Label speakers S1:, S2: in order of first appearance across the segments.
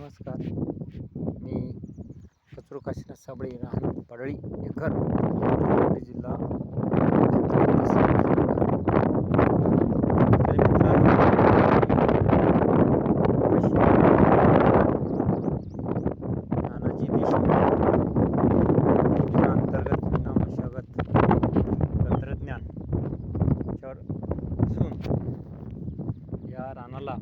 S1: नमस्कार. मी कचरू काशीनाथ साबळे, राहणार पडळी एकर, परभणी जिल्हा, छत्रपती संभाजीनगर. तरी मित्रांनो, नानाजी देशमुख या अंतर्गत विनामशागत तंत्रज्ञान याच्यावर असून या रानाला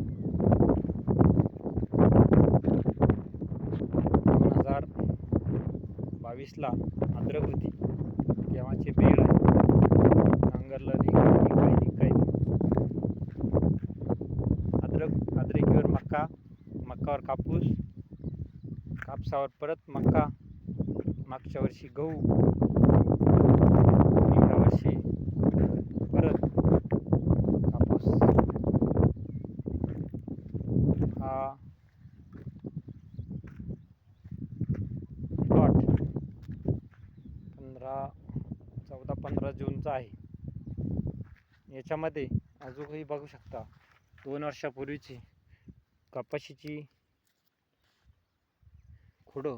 S1: 2022ला अद्रक होती. तेव्हाचे बेड आहे. नांगरलं काही अद्रकीवर मका, मक्कावर कापूस, कापसावर परत मका, मागच्या वर्षी गहू आणि या वर्षी परत कापूस. हा प्लॉट 14-15 जूनचा आहे. याच्यामध्ये अजूनही बघू शकता 2 वर्षापूर्वीची कपाशीची खोडं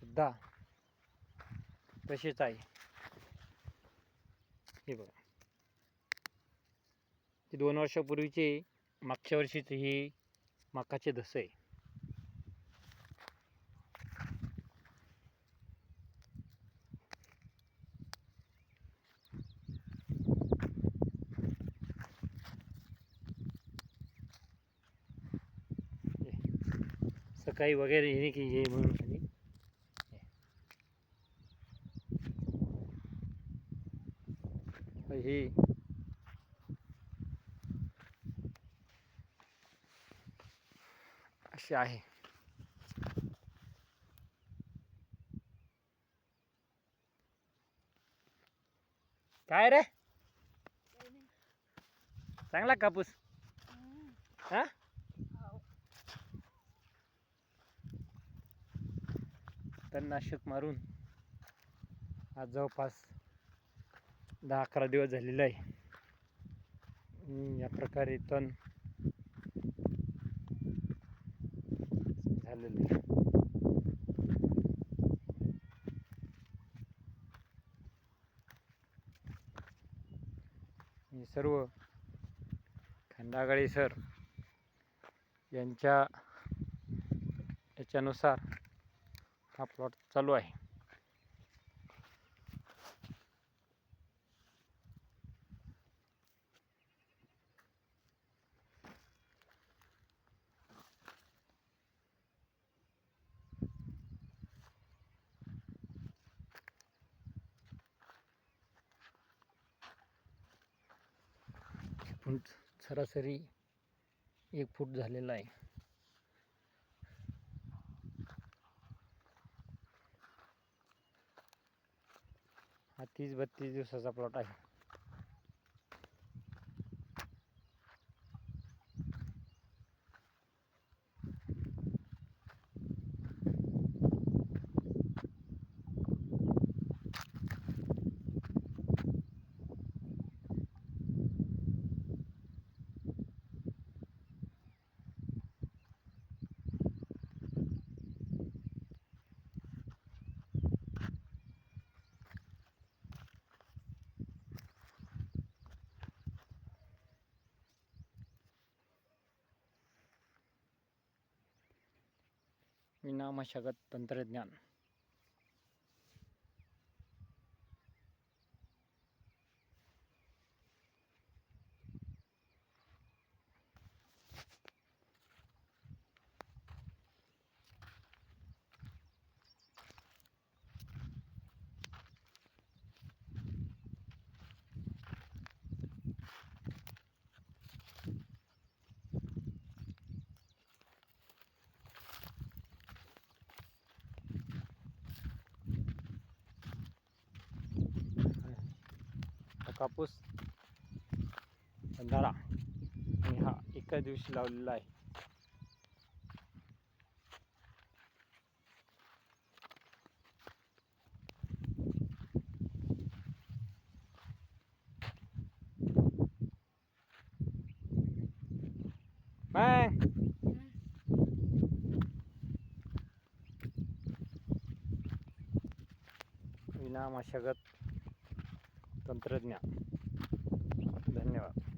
S1: सुद्धा तसेच आहे. हे बघा, हे 2 वर्षापूर्वीचे मागच्या वर्षीचे हे मकाचे धसे आहे. सकाळी वगैरे येणे की हे म्हणून हे असे आहे. काय रे, चांगला कापूस हा? तणनाशक मारून आज जवळपास 10-11 दिवस झालेला आहे. या प्रकारे तण झालेलं आहे. हे सर्व खंडागळे सर यांच्या याच्यानुसार हा प्लॉट चालू आहे. सरासरी 1 फूट झालेला आहे. हा 30-32 दिवसाचा प्लॉट आहे. विनामशागत तंत्रज्ञान. कापूस बंधारा आणि हा एका दिवशी लावलेला आहे. विना मशागत तंत्रज्ञान. धन्यवाद.